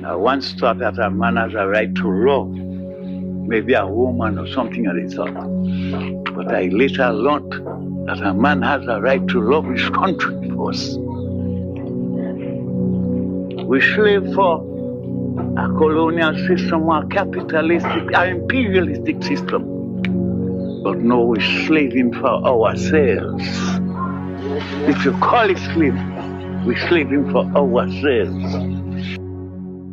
I once thought that a man has a right to love, maybe a woman or something of the sort. But I later learned that a man has a right to love his country first. We slave for a colonial system or a capitalistic, or imperialistic system. But now we're slaving for ourselves. If you call it slavery, we're slaving for ourselves.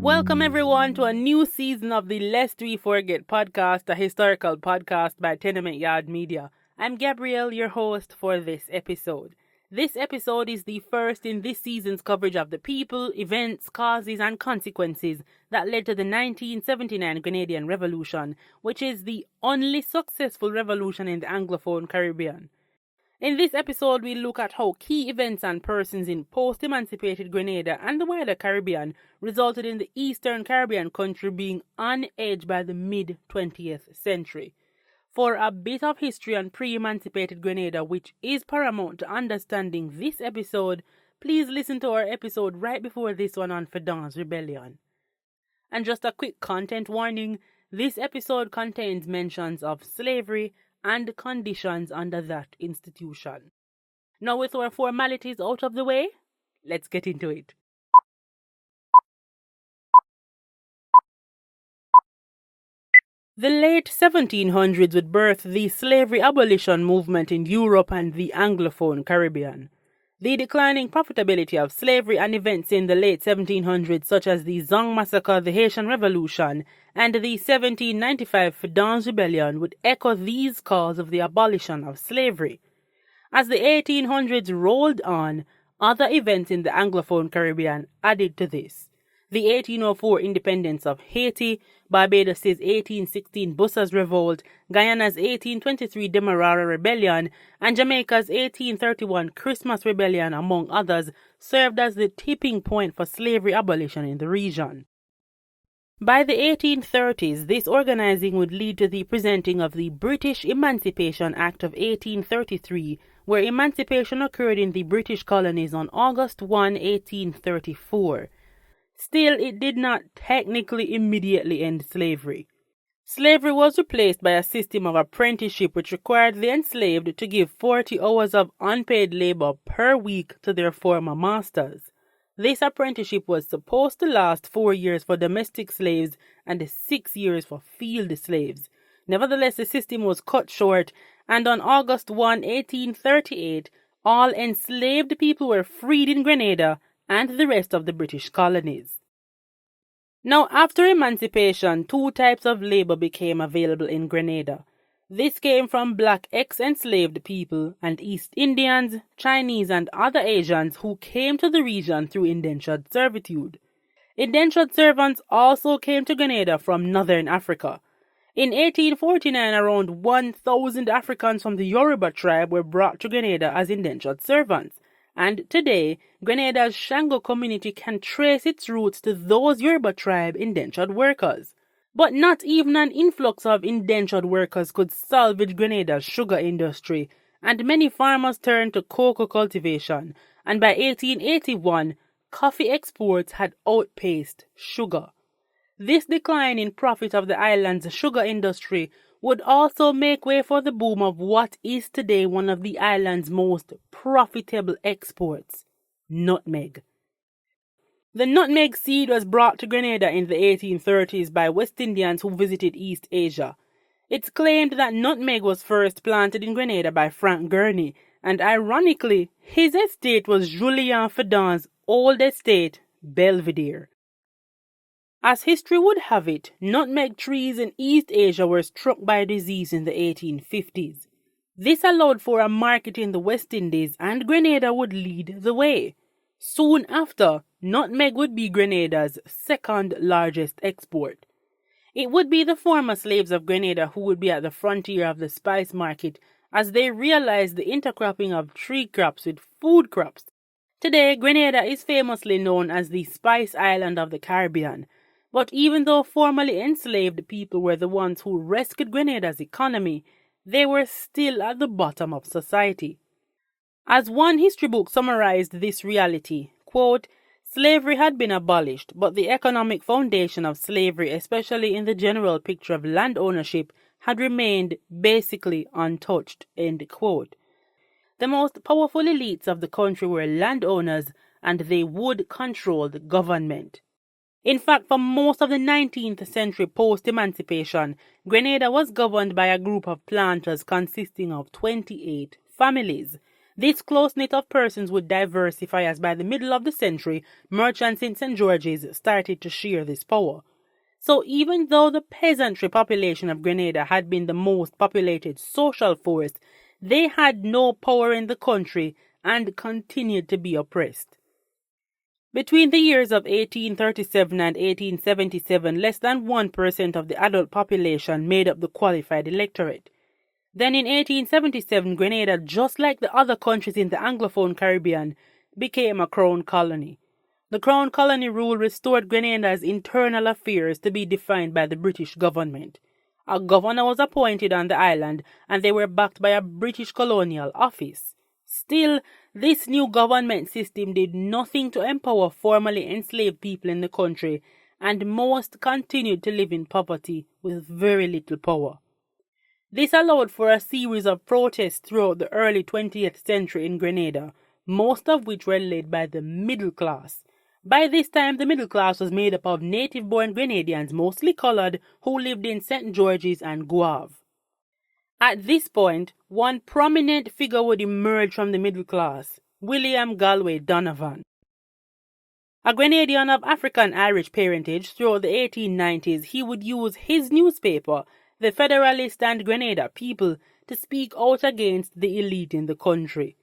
Welcome everyone to a new season of the Lest We Forget podcast, a historical podcast by Tenement Yard Media. I'm Gabrielle, your host for this episode. This episode is the first in this season's coverage of the people, events, causes, and consequences that led to the 1979 Grenadian Revolution, which is the only successful revolution in the Anglophone Caribbean. In this episode, we look at how key events and persons in post-emancipated Grenada and the wider Caribbean resulted in the Eastern Caribbean country being on edge by the mid-20th century. For a bit of history on pre-emancipated Grenada, which is paramount to understanding this episode, please listen to our episode right before this one on Fedon's Rebellion. And just a quick content warning, this episode contains mentions of slavery and conditions under that institution. Now, with our formalities out of the way, let's get into it. The late 1700s would birth the slavery abolition movement in Europe and the Anglophone Caribbean. The declining profitability of slavery and events in the late 1700s such as the Banda Massacre, the Haitian Revolution, and the 1795 Fedon's Rebellion would echo these calls of the abolition of slavery. As the 1800s rolled on, other events in the Anglophone Caribbean added to this. The 1804 independence of Haiti, Barbados' 1816 Bussas Revolt, Guyana's 1823 Demerara Rebellion, and Jamaica's 1831 Christmas Rebellion, among others, served as the tipping point for slavery abolition in the region. By the 1830s, this organizing would lead to the presenting of the British Emancipation Act of 1833, where emancipation occurred in the British colonies on August 1, 1834. Still, it did not technically immediately end slavery. Slavery was replaced by a system of apprenticeship which required the enslaved to give 40 hours of unpaid labor per week to their former masters. This apprenticeship was supposed to last 4 years for domestic slaves and 6 years for field slaves. Nevertheless, the system was cut short, and on August 1, 1838, all enslaved people were freed in Grenada and the rest of the British colonies. Now, after emancipation, two types of labor became available in Grenada. This came from black ex-enslaved people and East Indians, Chinese, and other Asians who came to the region through indentured servitude. Indentured servants also came to Grenada from northern Africa. In 1849, around 1,000 Africans from the Yoruba tribe were brought to Grenada as indentured servants. And today, Grenada's Shango community can trace its roots to those Yoruba tribe indentured workers. But not even an influx of indentured workers could salvage Grenada's sugar industry, and many farmers turned to cocoa cultivation, and by 1881, coffee exports had outpaced sugar. This decline in profit of the island's sugar industry would also make way for the boom of what is today one of the island's most profitable exports, nutmeg. The nutmeg seed was brought to Grenada in the 1830s by West Indians who visited East Asia. It's claimed that nutmeg was first planted in Grenada by Frank Gurney, and ironically, his estate was Julien Fedon's old estate, Belvedere. As history would have it, nutmeg trees in East Asia were struck by disease in the 1850s. This allowed for a market in the West Indies, and Grenada would lead the way. Soon after, nutmeg would be Grenada's second largest export. It would be the former slaves of Grenada who would be at the frontier of the spice market as they realized the intercropping of tree crops with food crops. Today, Grenada is famously known as the Spice Island of the Caribbean. But even though formerly enslaved people were the ones who rescued Grenada's economy, they were still at the bottom of society. As one history book summarized this reality, quote, Slavery had been abolished, but the economic foundation of slavery, especially in the general picture of land ownership, had remained basically untouched. End quote. The most powerful elites of the country were landowners, and they would control the government. In fact, for most of the 19th century post-emancipation, Grenada was governed by a group of planters consisting of 28 families. This close knit of persons would diversify as by the middle of the century, merchants in St. George's started to share this power. So even though the peasantry population of Grenada had been the most populated social force, they had no power in the country and continued to be oppressed. Between the years of 1837 and 1877, less than 1% of the adult population made up the qualified electorate. Then in 1877, Grenada, just like the other countries in the Anglophone Caribbean, became a crown colony. The crown colony rule restored Grenada's internal affairs to be defined by the British government. A governor was appointed on the island, and they were backed by a British colonial office. Still, this new government system did nothing to empower formerly enslaved people in the country, and most continued to live in poverty with very little power. This allowed for a series of protests throughout the early 20th century in Grenada, most of which were led by the middle class. By this time, the middle class was made up of native-born Grenadians, mostly colored, who lived in St. George's and Guave. At this point, one prominent figure would emerge from the middle class, William Galway Donovan. A Grenadian of African-Irish parentage, throughout the 1890s, he would use his newspaper, The Federalist and Grenada People, to speak out against the elite in the country.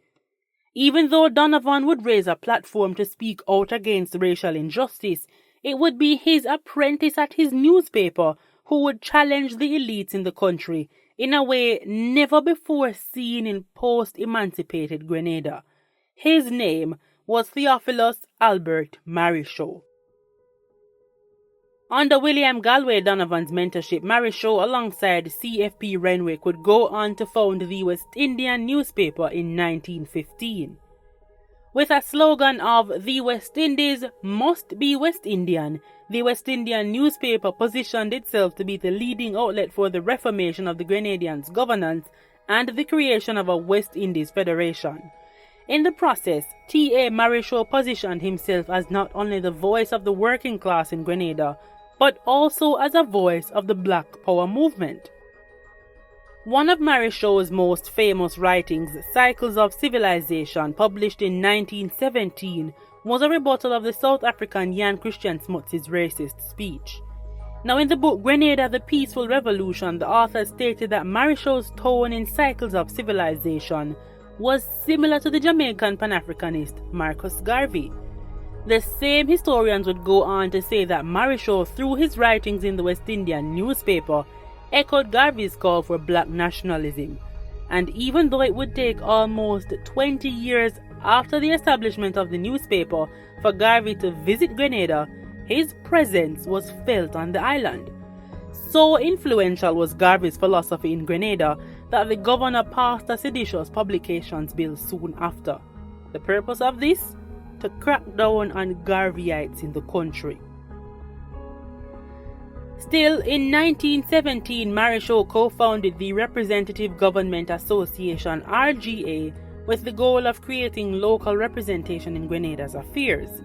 Even though Donovan would raise a platform to speak out against racial injustice, it would be his apprentice at his newspaper who would challenge the elites in the country in a way never before seen in post-emancipated Grenada. His name was Theophilus Albert Marryshow. Under William Galway Donovan's mentorship, Marryshow alongside C.F.P. Renwick would go on to found the West Indian newspaper in 1915. With a slogan of "The West Indies must be West Indian," the West Indian newspaper positioned itself to be the leading outlet for the reformation of the Grenadians' governance and the creation of a West Indies Federation. In the process, T.A. Marryshow positioned himself as not only the voice of the working class in Grenada, but also as a voice of the Black Power movement. One of Marryshow's most famous writings, Cycles of Civilization, published in 1917, was a rebuttal of the South African Jan Christian Smuts' racist speech. Now in the book Grenada, the Peaceful Revolution, the author stated that Marryshow's tone in Cycles of Civilization was similar to the Jamaican Pan-Africanist Marcus Garvey. The same historians would go on to say that Marryshow, through his writings in the West Indian newspaper, echoed Garvey's call for black nationalism. And even though it would take almost 20 years after the establishment of the newspaper for Garvey to visit Grenada, his presence was felt on the island. So influential was Garvey's philosophy in Grenada that the governor passed a seditious publications bill soon after. The purpose of this? To crack down on Garveyites in the country. Still, in 1917, Marryshow co-founded the Representative Government Association (RGA) with the goal of creating local representation in Grenada's affairs.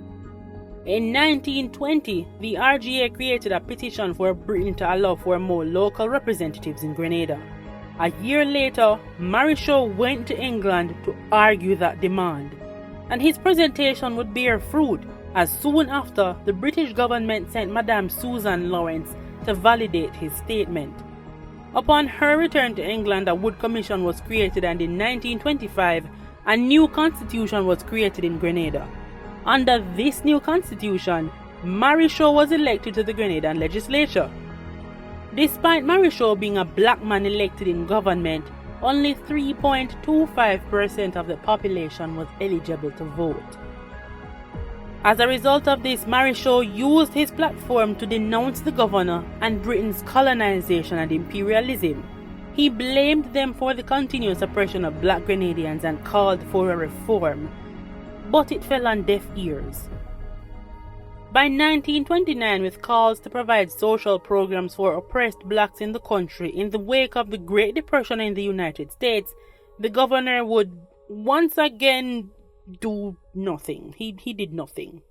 In 1920, the RGA created a petition for Britain to allow for more local representatives in Grenada. A year later, Marryshow went to England to argue that demand, and his presentation would bear fruit, as soon after the British government sent Madame Susan Lawrence to validate his statement. Upon her return to England, a Wood Commission was created, and in 1925, a new constitution was created in Grenada. Under this new constitution, Marryshow was elected to the Grenadian legislature. Despite Marryshow being a black man elected in government, only 3.25% of the population was eligible to vote. As a result of this, Marryshow used his platform to denounce the governor and Britain's colonization and imperialism. He blamed them for the continuous oppression of black Grenadians and called for a reform, but it fell on deaf ears. By 1929, with calls to provide social programs for oppressed blacks in the country in the wake of the Great Depression in the United States, the governor would once again do nothing. He did nothing.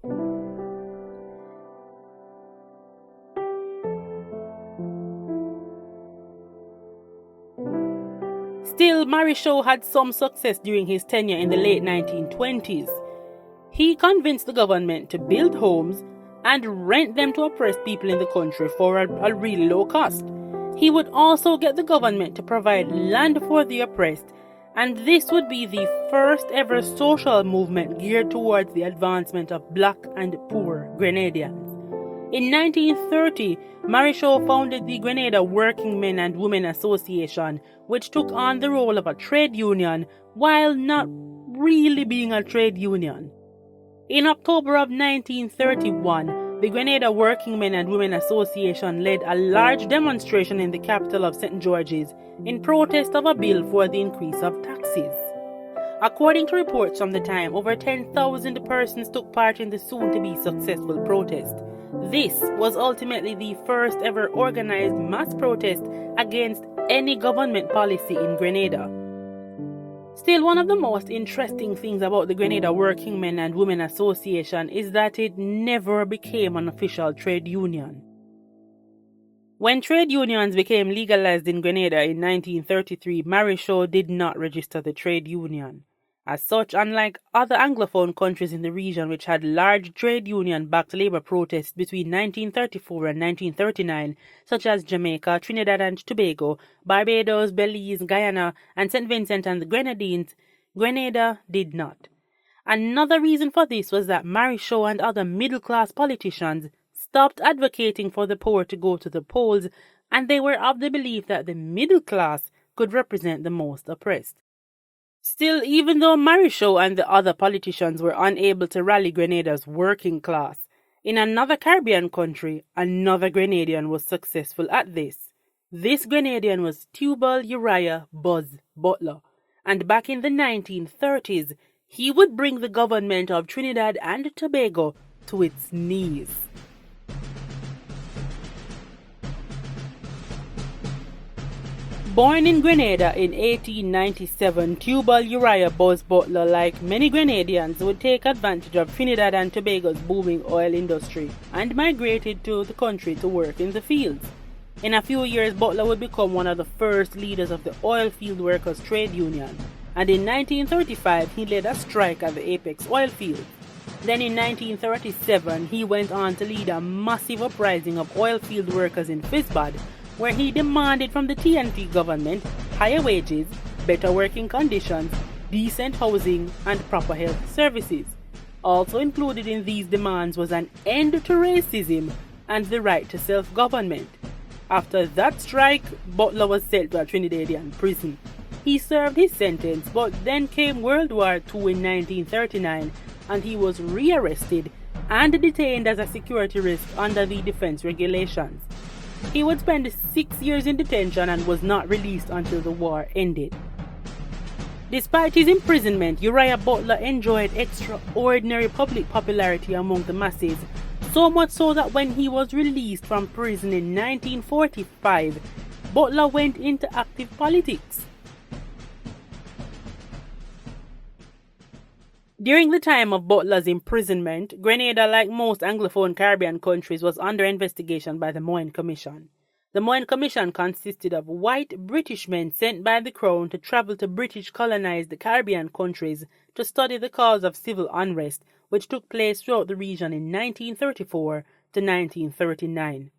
Still, Marryshow had some success during his tenure in the late 1920s. He convinced the government to build homes and rent them to oppressed people in the country for a really low cost. He would also get the government to provide land for the oppressed, and this would be the first ever social movement geared towards the advancement of black and poor Grenadians. In 1930, Marryshow founded the Grenada Working Men and Women Association, which took on the role of a trade union while not really being a trade union. In October of 1931, the Grenada Working Men and Women Association led a large demonstration in the capital of St. George's in protest of a bill for the increase of taxes. According to reports from the time, over 10,000 persons took part in the soon-to-be successful protest. This was ultimately the first ever organized mass protest against any government policy in Grenada. Still, one of the most interesting things about the Grenada Working Men and Women Association is that it never became an official trade union. When trade unions became legalized in Grenada in 1933, Marryshow did not register the trade union. As such, unlike other Anglophone countries in the region which had large trade union-backed labor protests between 1934 and 1939, such as Jamaica, Trinidad and Tobago, Barbados, Belize, Guyana, and St. Vincent and the Grenadines, Grenada did not. Another reason for this was that Marryshow and other middle-class politicians stopped advocating for the poor to go to the polls, and they were of the belief that the middle class could represent the most oppressed. Still, even though Marryshow and the other politicians were unable to rally Grenada's working class, in another Caribbean country, another Grenadian was successful at this. This Grenadian was Tubal Uriah Butler, and back in the 1930s, he would bring the government of Trinidad and Tobago to its knees. Born in Grenada in 1897, Tubal Uriah Butler, like many Grenadians, would take advantage of Trinidad and Tobago's booming oil industry and migrated to the country to work in the fields. In a few years, Butler would become one of the first leaders of the Oil Field Workers Trade Union, and in 1935 he led a strike at the Apex oil field. Then in 1937 he went on to lead a massive uprising of oil field workers in Fisbad, where he demanded from the TNT government higher wages, better working conditions, decent housing, and proper health services. Also included in these demands was an end to racism and the right to self-government. After that strike, Butler was sent to a Trinidadian prison. He served his sentence, but then came World War II in 1939, and he was rearrested and detained as a security risk under the defense regulations. He would spend 6 years in detention and was not released until the war ended. Despite his imprisonment, Uriah Butler enjoyed extraordinary public popularity among the masses, so much so that when he was released from prison in 1945, Butler went into active politics. During the time of Butler's imprisonment, Grenada, like most Anglophone Caribbean countries, was under investigation by the Moyne Commission. The Moyne Commission consisted of white British men sent by the Crown to travel to British colonized Caribbean countries to study the cause of civil unrest, which took place throughout the region in 1934 to 1939.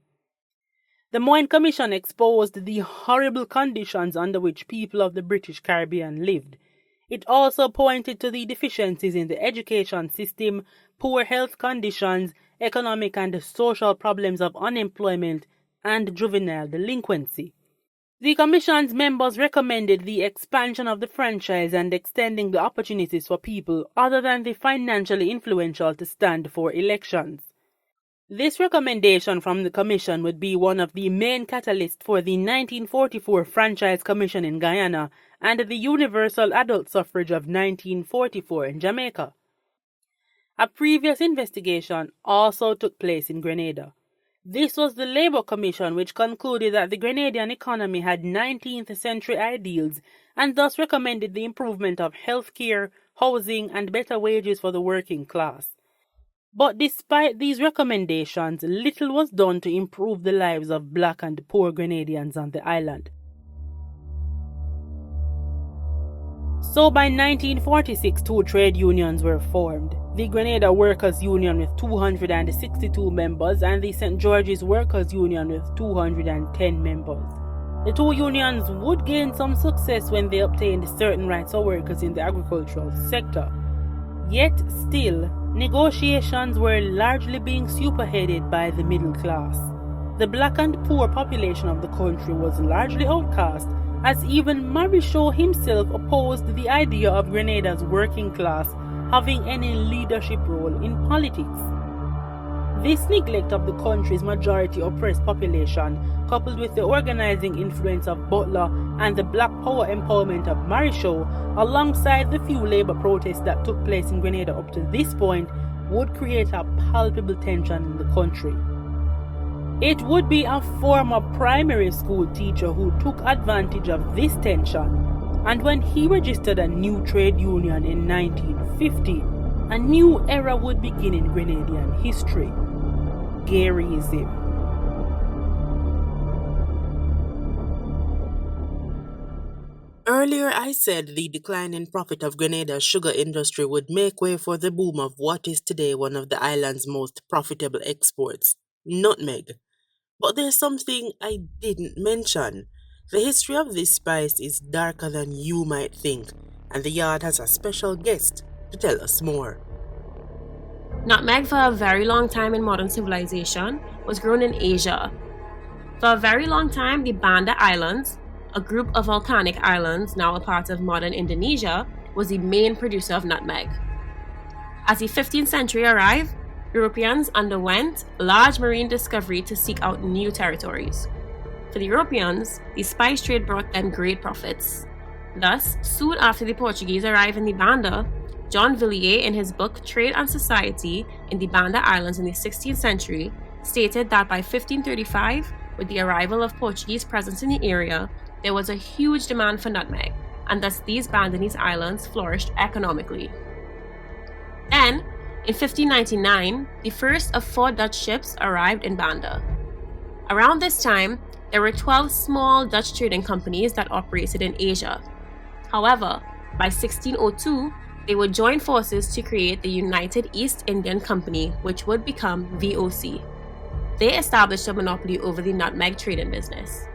The Moyne Commission exposed the horrible conditions under which people of the British Caribbean lived. It also pointed to the deficiencies in the education system, poor health conditions, economic and social problems of unemployment, and juvenile delinquency. The Commission's members recommended the expansion of the franchise and extending the opportunities for people other than the financially influential to stand for elections. This recommendation from the Commission would be one of the main catalysts for the 1944 Franchise Commission in Guyana and the Universal Adult Suffrage of 1944 in Jamaica. A previous investigation also took place in Grenada. This was the Labour Commission, which concluded that the Grenadian economy had 19th century ideals and thus recommended the improvement of healthcare, housing, and better wages for the working class. But despite these recommendations, little was done to improve the lives of black and poor Grenadians on the island. So by 1946, two trade unions were formed. The Grenada Workers' Union with 262 members and the St. George's Workers' Union with 210 members. The two unions would gain some success when they obtained certain rights for workers in the agricultural sector. Yet still, negotiations were largely being spearheaded by the middle class. The black and poor population of the country was largely outcast, as even Marryshow himself opposed the idea of Grenada's working class having any leadership role in politics. This neglect of the country's majority oppressed population, coupled with the organizing influence of Butler and the black power empowerment of Marryshow, alongside the few labor protests that took place in Grenada up to this point, would create a palpable tension in the country. It would be a former primary school teacher who took advantage of this tension, and when he registered a new trade union in 1950, a new era would begin in Grenadian history: Garyism. Earlier I said the decline in profit of Grenada's sugar industry would make way for the boom of what is today one of the island's most profitable exports, nutmeg. But there's something I didn't mention. The history of this spice is darker than you might think, and the yard has a special guest to tell us more. Nutmeg, for a very long time in modern civilization, was grown in Asia. For a very long time, the Banda Islands, a group of volcanic islands now a part of modern Indonesia, was the main producer of nutmeg. As the 15th century arrived, Europeans underwent large marine discovery to seek out new territories. For the Europeans, the spice trade brought them great profits. Thus, soon after the Portuguese arrived in the Banda, John Villiers, in his book Trade and Society in the Banda Islands in the 16th century, stated that by 1535, with the arrival of Portuguese presence in the area, there was a huge demand for nutmeg, and thus these Bandanese islands flourished economically. Then, in 1599, the first of 4 Dutch ships arrived in Banda. Around this time, there were 12 small Dutch trading companies that operated in Asia. However, by 1602, they would join forces to create the United East Indian Company, which would become VOC. They established a monopoly over the nutmeg trading business.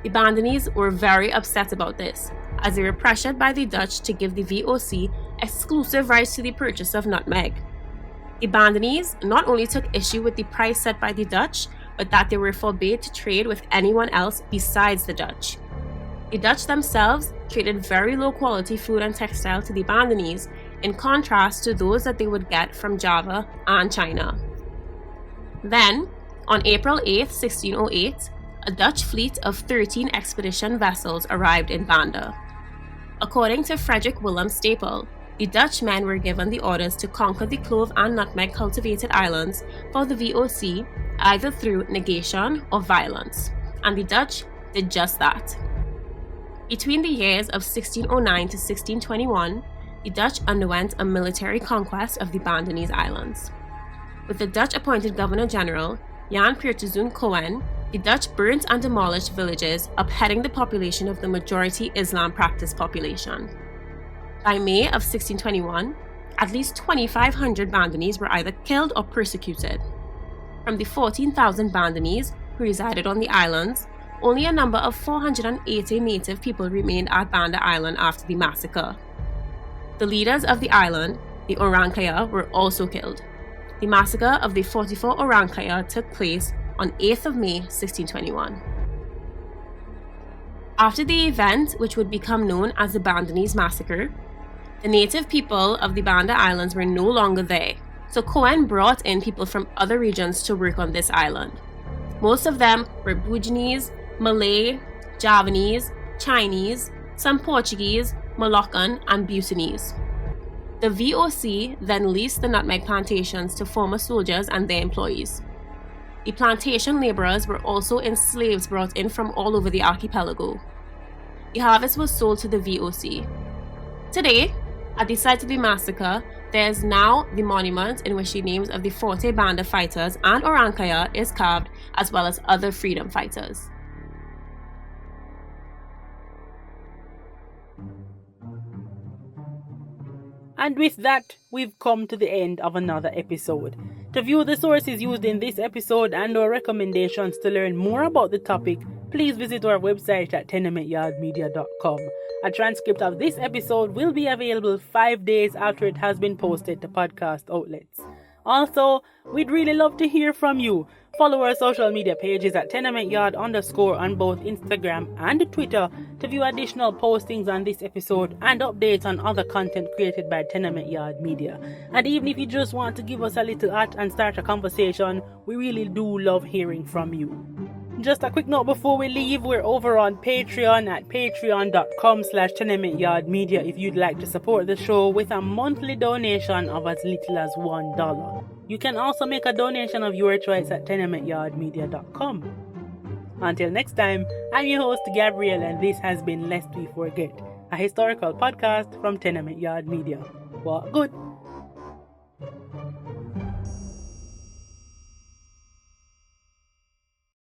The Bandanese were very upset about this, as they were pressured by the Dutch to give the VOC exclusive rights to the purchase of nutmeg. The Bandanese not only took issue with the price set by the Dutch, but that they were forbade to trade with anyone else besides the Dutch. The Dutch themselves traded very low quality food and textile to the Bandanese, in contrast to those that they would get from Java and China. Then, on April 8, 1608, a Dutch fleet of 13 expedition vessels arrived in Banda. According to Frederick Willem Staple, the Dutch men were given the orders to conquer the clove and nutmeg cultivated islands for the VOC either through negation or violence, and the Dutch did just that. Between the years of 1609 to 1621, the Dutch underwent a military conquest of the Bandanese Islands. With the Dutch appointed Governor-General, Jan Piertezoon Cohen, the Dutch burnt and demolished villages, upheading the population of the majority Islam practice population. By May of 1621, at least 2,500 Bandanese were either killed or persecuted. From the 14,000 Bandanese who resided on the islands, only a number of 480 native people remained at Banda Island after the massacre. The leaders of the island, the Orang Kaya, were also killed. The massacre of the 44 Orang Kaya took place on 8th of May, 1621. After the event, which would become known as the Bandanese Massacre, the native people of the Banda Islands were no longer there, so Cohen brought in people from other regions to work on this island. Most of them were Buginese, Malay, Javanese, Chinese, some Portuguese, Moroccan, and Bhutanese. The VOC then leased the nutmeg plantations to former soldiers and their employees. The plantation laborers were also enslaved brought in from all over the archipelago. The harvest was sold to the VOC. Today, at the site of the massacre, there is now the monument in which the names of the Forte Banda fighters and Orankaya is carved, as well as other freedom fighters. And with that, we've come to the end of another episode. To view the sources used in this episode and our recommendations to learn more about the topic, please visit our website at tenementyardmedia.com. A transcript of this episode will be available 5 days after it has been posted to podcast outlets. Also, we'd really love to hear from you. Follow our social media pages at tenementyard_ on both Instagram and Twitter to view additional postings on this episode and updates on other content created by Tenement Yard Media. And even if you just want to give us a little at and start a conversation, we really do love hearing from you. Just a quick note before we leave, we're over on Patreon at patreon.com/tenementyardmedia if you'd like to support the show with a monthly donation of as little as $1. You can also make a donation of your choice at tenementyardmedia.com. Until next time, I'm your host Gabriel, and this has been Lest We Forget, a historical podcast from Tenement Yard Media. What good?